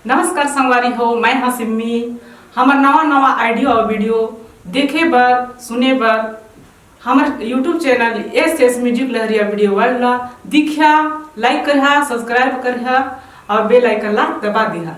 नमस्कार संगवारी हो, मैं हाँ सिम्मी। हमार नवा आइडियो और वीडियो देखे बर सुने बर हमार यूट्यूब चैनल एस म्यूजिक लहरिया वीडियो वाला दिखा, लाइक करिहा, सब्सक्राइब करिहा और बेल आइकन ला दबा दिहा।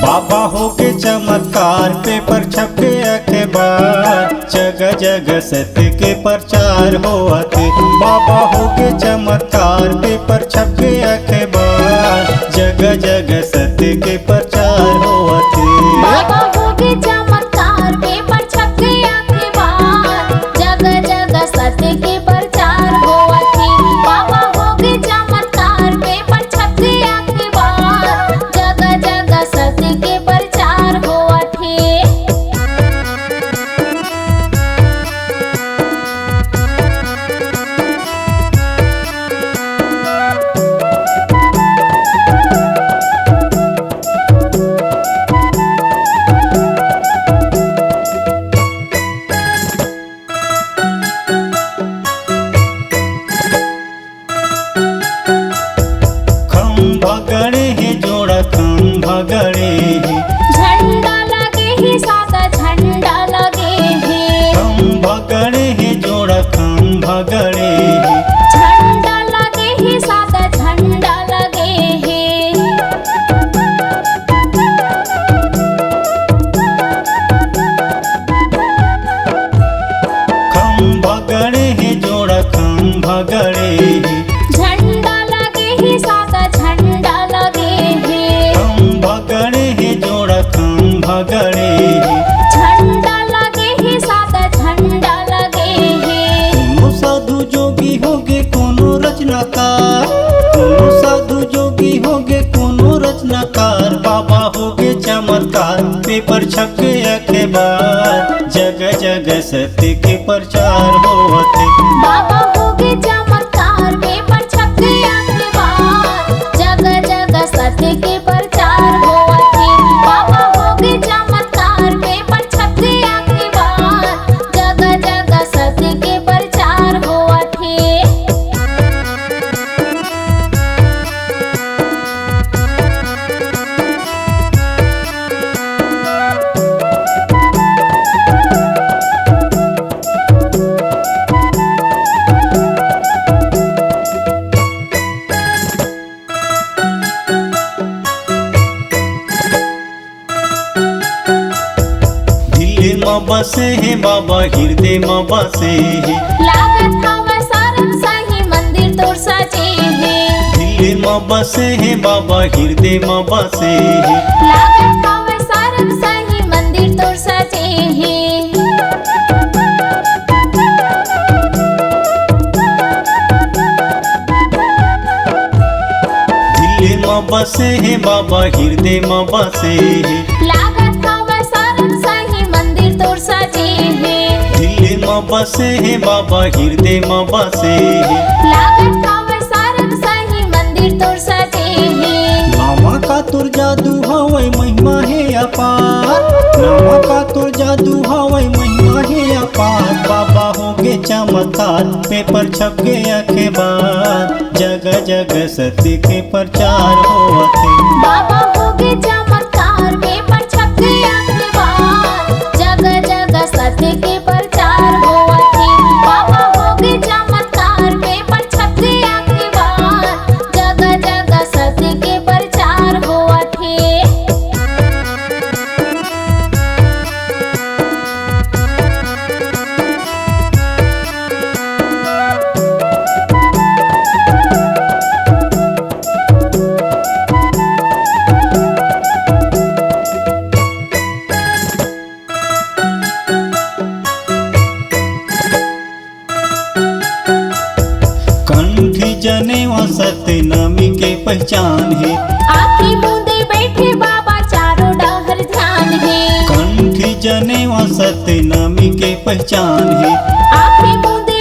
बाबा हो के चमत्कार, पेपर छपके अखबार, जगह जगह सत्य के प्रचार होते। बाबा हो के चमत्कार, पेपर छपके अखबार, जगह जगह सत्य के प्रचार होते। बाबा हो के चमत्कार, पेपर छपके अखबार, जगह जगह सत्य के प्रचार होते। बाबा हो के चमत्कार, पेपर छपके अखबार, जगह जगह सत्य के प्रचार होते। भगड़े है जोड़ा खम भगड़े है, झंडा लगे ही सादा झंडा लगे है। खम भगड़े है जोड़ा खम भगड़े है, झंडा लगे ही सादा झंडा लगे है। खम भगड़े है जोड़ा खम भगड़े है, झंडा लगे ही सादा झंडा लगे है। खम भगड़े है जोड़ा खम भगड़े है। झंडा लगे ही सादा झंडा लगे है। कोनो साधु जोगी होगे कोनो रचनाकार, कोनो साधु जोगी होगे कोनो रचनाकार। बाबा होगे चमत्कार, पेपर छपके अखबार, जगह जगह सत्य के प्रचार होते। बाबा हो के चमत्कार, पेपर छपके अखबार, जगह जगह सत्य के प्रचार होते। बाबा हो के चमत्कार, पेपर छपके अखबार, जगह जगह सत्य के प्रचार होते। दिल्ली में बसे है बाबा, हृदय में बसे है। लागत हवा सारम साही मंदिर तोर सजे है। दिल्ली में बसे है बाबा, हृदय में बसे है। लागत हवा सारम साही मंदिर तोर सजे है। दिल्ली में बसे है बाबा, हृदय में बसे है। लागत हवा सारम साही मंदिर तोर सजे है। दिल्ली में बसे है बाबा, हृदय में बसे है। लागत हवा सारम साही मंदिर तोर सजे है। नामा का तुर जादू हवै महिमा है अपार, नामा का तुर जादू हवै महिमा है अपार। बाबा होगे चमत्कार, पेपर छपके अखबार, जगह जगह सत्य के प्रचार होते। बाबा हो के चमत्कार, पेपर छपके अखबार, जगह जगह सत्य के प्रचार होते। बाबा हो के चमत्कार, पेपर छपके अखबार, जगह जगह सत्य के प्रचार होते। कंठी जनेवा सत्य नामी के पहचान है। आँखें मूंदे बैठे बाबा, चारों डहर ध्यान है। कंठी जनेवा सत्य नामी के पहचान है। आँखें मूंदे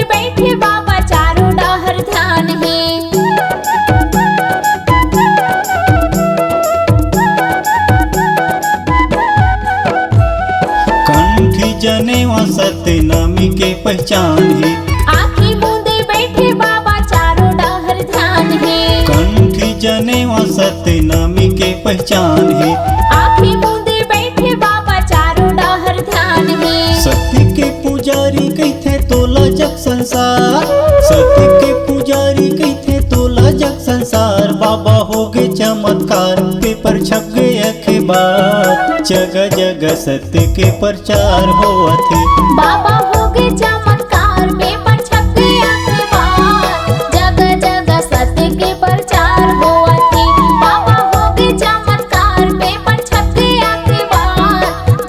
पहचान है। आँखी मूंदे बैठे बाबा चारों डहर ध्यान है। कंठी जनेवा सत्य नामी के पहचान है। आँखी मूंदे बैठे बाबा चारों डहर ध्यान है। सत्य के पुजारी कहते तोला जग संसार, सत्य के पुजारी कहते तोला जग संसार। बाबा हो गए चमत्कार, पेपर छप गए अखबार, जगह जगह सत्य के प्रचार होवत है। बाबा हो गए चमत्कार, पेपर छप गए अखबार, जगह जगह सत्य के प्रचार होवत है। बाबा हो गए चमत्कार, पेपर छप गए अखबार,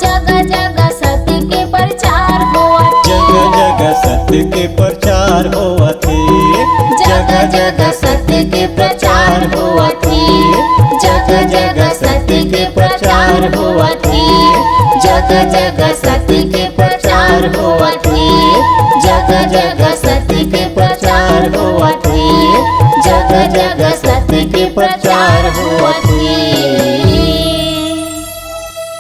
जगह जगह सत्य के प्रचार होवत है। जगह जगह सत्य के प्रचार होवत है। जगह जगह सत्य के प्रचार होवत है। जगह जगह सत्य के प्रचार होवत है। जगह जगह सत्य के प्रचार होवत है। जगह जगह सत्य के प्रचार होवत है। जगह जगह सत्य के प्रचार होवत है।